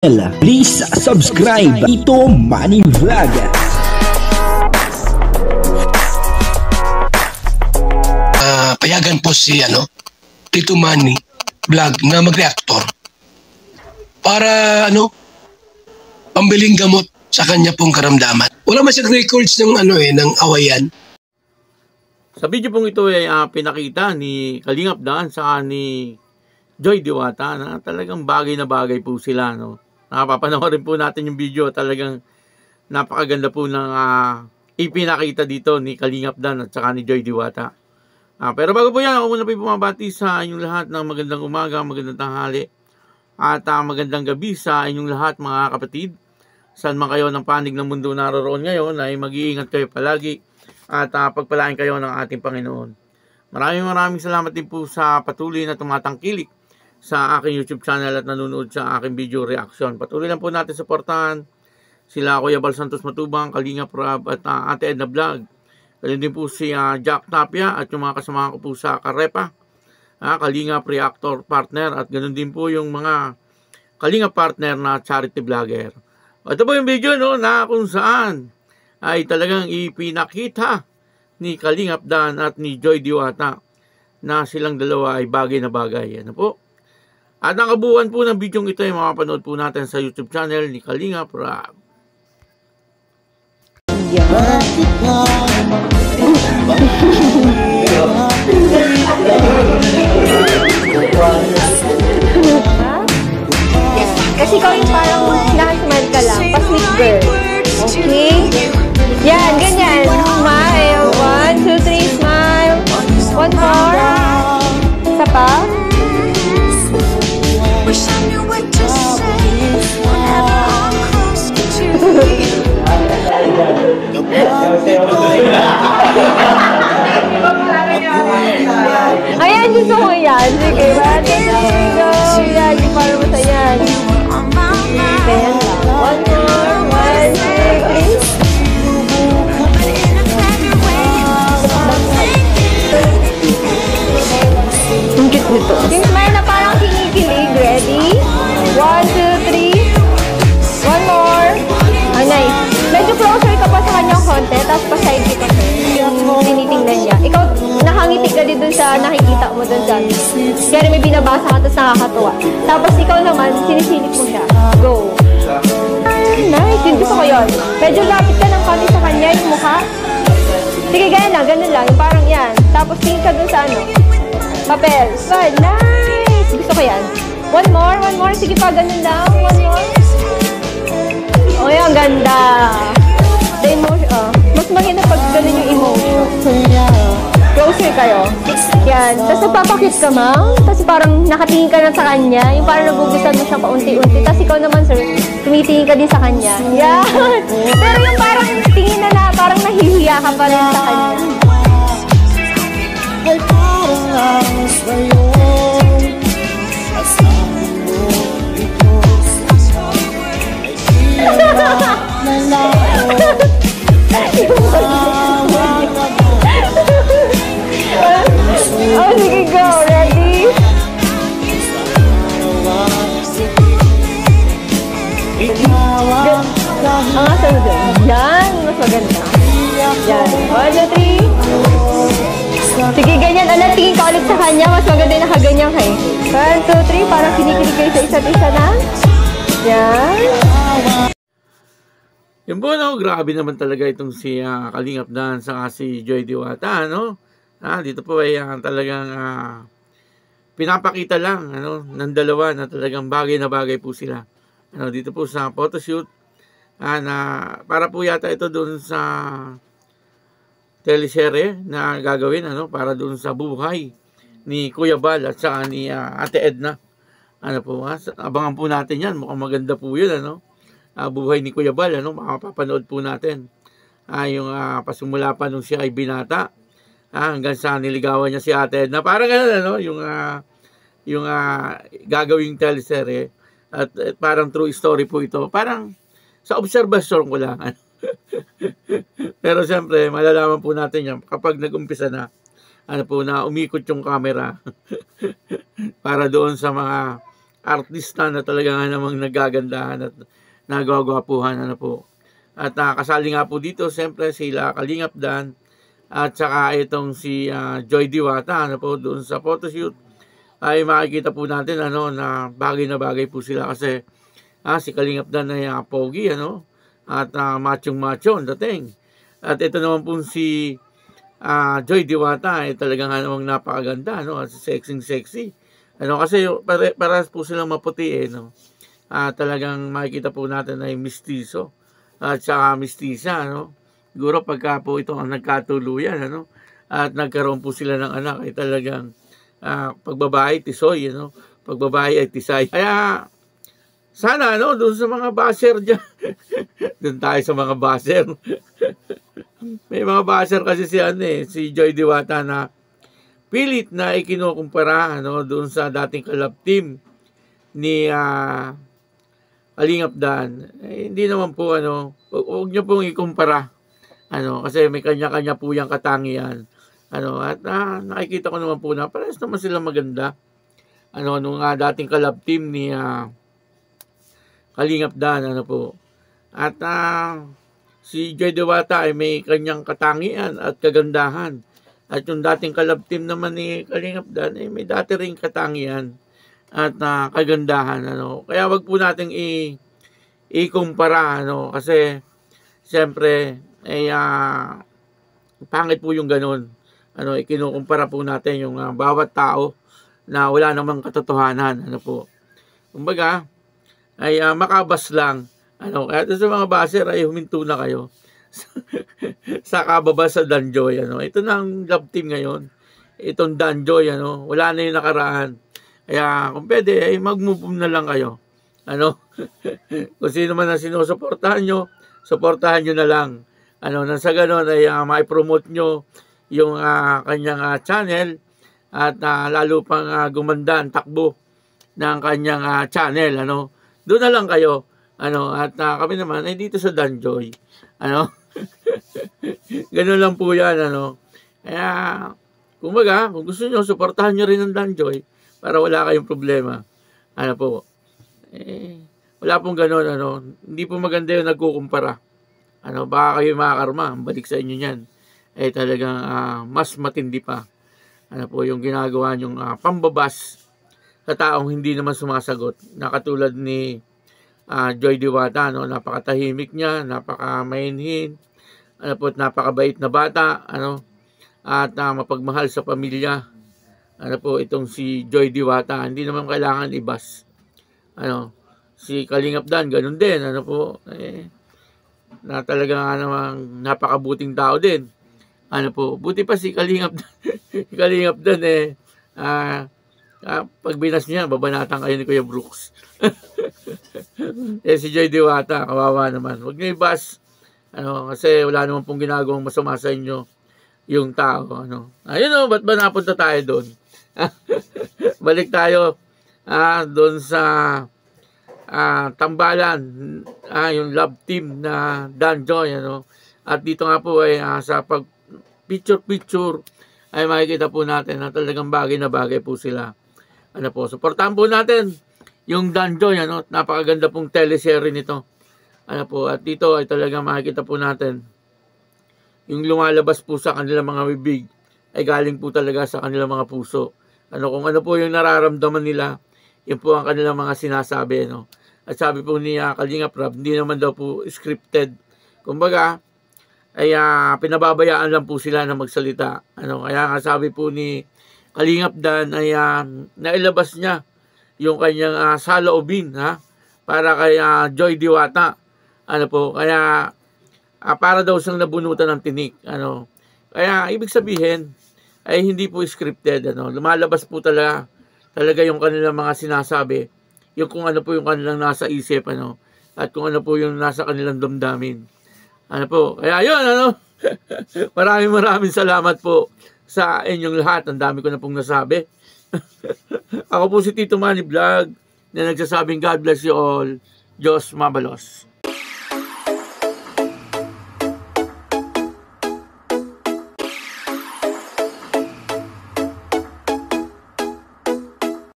Please subscribe Tito Manny Vlog. Payagan po si Tito Manny Vlog na mag-reactor para pambiling gamot sa kanya pong karamdaman. Wala man siyang records ng ng awayan. Sa video pong ito ay pinakita ni Kalingap Dan sa ni Joy Diwata na talagang bagay na bagay po sila, no. Napapanoorin po natin yung video, talagang napakaganda po ng ipinakita dito ni Kalingap Dan at saka ni Joy Diwata. Pero bago po yan, ako muna po bumabati sa inyong lahat ng magandang umaga, magandang tanghali at magandang gabi sa inyong lahat mga kapatid. Saan man kayo ng panig ng mundo naroon ngayon ay mag-iingat kayo palagi at pagpalain kayo ng ating Panginoon. Maraming salamat din po sa patuloy na tumatangkilik sa aking YouTube channel at nanonood sa aking video reaction. Patuloy lang po natin suportahan sila Kuya Bal Santos Matubang, Kalingap Rab at Ate Edna Vlog. Ganun din po si Jack Tapia at yung mga kasama ko po sa Karepa, Kalingap Reactor Partner, at ganun din po yung mga Kalingap Partner na charity vlogger. Ito po yung video na kung saan ay talagang ipinakita ni Kalingap Dan at ni Joy Diwata na silang dalawa ay bagay na bagay. Ano po? At ang kabuuan po ng video ito ay makapanood po natin sa YouTube channel ni Kalingap Rab. Kasi ikaw yung parang nakasmile ka lang, pa-sweet girl. Okay? Yan, ganyan. Smile. 1, 2, 3, smile. One more. Isa pa. Ayan, gusto ko yan. Sige, go. Yan, yung parang masayan. Ayan lang. One more. 1, 2, 3. Ang cute nito. Yung smile na parang kinikilig. Ready? 1, 2, 3. One more. Ah, nice. Medyo closer ka pa sa kanyang konti, tapos pa-side ka pa. Yung tinitingnan niya. Ikaw, nakangiti ka din dun sa nakikita mo dun sa kaya may binabasa ka, tapos nakakatuwa. Tapos ikaw naman, sinisilip mo siya. Go. Nice. Yun, gusto ko yun. Medyo lapit ka ng konti sa kanya, yung mukha. Sige, ganun lang. Yung parang yan. Tapos tingin ka dun sa papel. Good. Nice. Gusto ko yan. One more. Sige pa, ganun lang. One more. Oh, ang ganda. The emotion, mas maganda pag ganun yung emotion. Closer kayo. Yan. Tapos nagpapakit ka, ma'am. Tapos parang nakatingin ka na sa kanya. Yung parang nabugusan mo siya paunti-unti. Tapos ikaw naman, sir, tumitingin ka din sa kanya. Yan. Pero yung parang tingin na parang nahihiya ka pa rin sa kanya. Ay, parang alas sa'yo. Oh, sige, go. Ready? Ang asal doon. Yan. Mas maganda. Yan. 1, 2, 3. Sige, ganyan. Tingin ka ulit sa kanya. Mas maganda yung nakaganyan kayo. 1, 2, 3. Parang kinikilig kayo sa isa't isa na. Yan. Yan po, grabe naman talaga itong si Kalingap Dan sa si Joy Diwata, dito po ay talagang pinapakita lang ng dalawa na talagang bagay na bagay po sila. Dito po sa photoshoot na para po yata ito doon sa teleserye na gagawin para doon sa buhay ni Kuya Bal at saka ni Ate Edna. Abangan po natin yan. Mukhang maganda po yun, buhay ni Kuya Bal, makapapanood po natin. Yung pasimula pa nung siya ay binata, hanggang sa niligawan niya si Ate Edna. Parang gano'n, yung gagawing teleserye. At parang true story po ito. Parang sa obserbasyon ko lang. Pero siyempre, malalaman po natin yan kapag nag-umpisa na, na umikot yung camera para doon sa mga artista na talaga nga namang nagagandahan at nagwagwapuhan, ano po. At kasali nga po dito, siyempre sila Kalingap Dan at saka itong si Joy Diwata, ano po, doon sa photoshoot ay makikita po natin ano na bagay po sila kasi si Kalingap Dan ay pogi, ano, at machong-macho ang dating. At ito naman po si Joy Diwata ay talagang namang napakaganda, no, at sexy. Ano kasi parehas po silang maputi no. Talagang makikita po natin ay mistiso at saka mistisa, no. Siguro pagka po ito ang nagkatuluyan, ano, at nagkaroon po sila ng anak ay talagang pagbabae tisoy, no. Pagbabae ay tisay. Kaya sana ano doon sa mga basher diyan. Doon tayo sa mga basher. May mga basher kasi si Joy Diwata na pilit na ikinukumpara ano doon sa dating collab team ni Kalingap Dan. Hindi naman po ano, huwag niyo pong ikumpara. Ano, kasi may kanya-kanya po yung katangian. Ano, at nakikita ko naman po na parehas naman sila maganda. Ano, nung dating collab team ni Kalingap Dan, ano po. At si Joy Diwata ay may kanyang katangian at kagandahan. At yung dating collab team naman ni Kalingap Dan ay may dati ring katangian at kagandahan, ano. Kaya wag po nating ikumpara, ano, kasi siyempre ay pangit po yung ganun. Ano, ikinukumpara po natin yung bawat tao na wala namang katotohanan, ano po. Kumbaga ay makabas lang, ano. Kaya sa mga baser ay huminto na kayo sa kababa sa Danjoy, ano. Ito na ang love team ngayon, itong Danjoy, ano. Wala na yung nakaraan. Kaya kung pwede ay mag-move na lang kayo, ano. Kung sino man ang sinusuportahan nyo, suportahan nyo na lang, ano. Nang sa ganon ay ma-promote nyo yung kanyang channel at lalo pang gumanda ang takbo ng kanyang channel, ano. Doon na lang kayo, ano. At kami naman ay dito sa Danjoy, ano. Ganun lang po yan, ano. Kaya kumbaga kung gusto nyo suportahan nyo rin ang Danjoy para wala kayong problema, ano po. Wala pong ganun, ano. Hindi po maganda yung nagkukumpara, ano. Baka kayo makakarma, balik sa inyo yan ay talagang mas matindi pa, ano po, yung ginagawa nyong pambabas sa taong hindi naman sumasagot, na katulad ni Joy Diwata, no. Napakatahimik niya, napakamainhin, ano po, napakabait na bata, ano, at mapagmahal sa pamilya, ano po, itong si Joy Diwata. Hindi naman kailangan ibas, ano. Si Kalingap Dan ganun din, ano po, na talaga namang napakabuting tao din, ano po. Buti pa si Kalingap Dan Kalingap Dan pag binas niya, babanatan kayo ni Kuya Brooks. Si Joy Diwata, kawawa naman. Huwag niyo ibas, ano, kasi wala naman pong ginagawang masama sa inyo yung tao, ano. Ayun, o, ba't ba napunta tayo doon? Balik tayo doon sa tambalan, yung love team na Danjoy, ano. At dito nga po ay sa pag picture ay makikita po natin na talagang bagay na bagay po sila, ano po. Suportahan po natin yung Danjoy, ano. Napakaganda pong teleserye nito, ano po. At dito ay talagang makikita po natin yung lumalabas po sa kanilang mga bibig ay galing po talaga sa kanilang mga puso, ano. Kung ano po yung nararamdaman nila, yun po ang kanilang mga sinasabi, ano. At sabi po ni Kalingap Rab, hindi naman daw po scripted. Kumbaga ay pinababayaan lang po sila na magsalita, ano. Kaya nga sabi po ni Kalingap Dan ay nailabas niya yung kanyang saloobin, para kay Joy Diwata, ano po. Kaya para daw siyang nabunutan ng tinik, ano. Kaya ibig sabihin ay hindi po scripted, ano. Lumalabas po talaga yung kanilang mga sinasabi, yung kung ano po yung kanilang nasa isip, ano, at kung ano po yung nasa kanilang damdamin, ano po. Kaya yun, ano. maraming salamat po sa inyong lahat. Ang dami ko na pong nasabi. Ako po si Tito Manny Vlog na nagsasabing God bless you all. Diyos mabalos.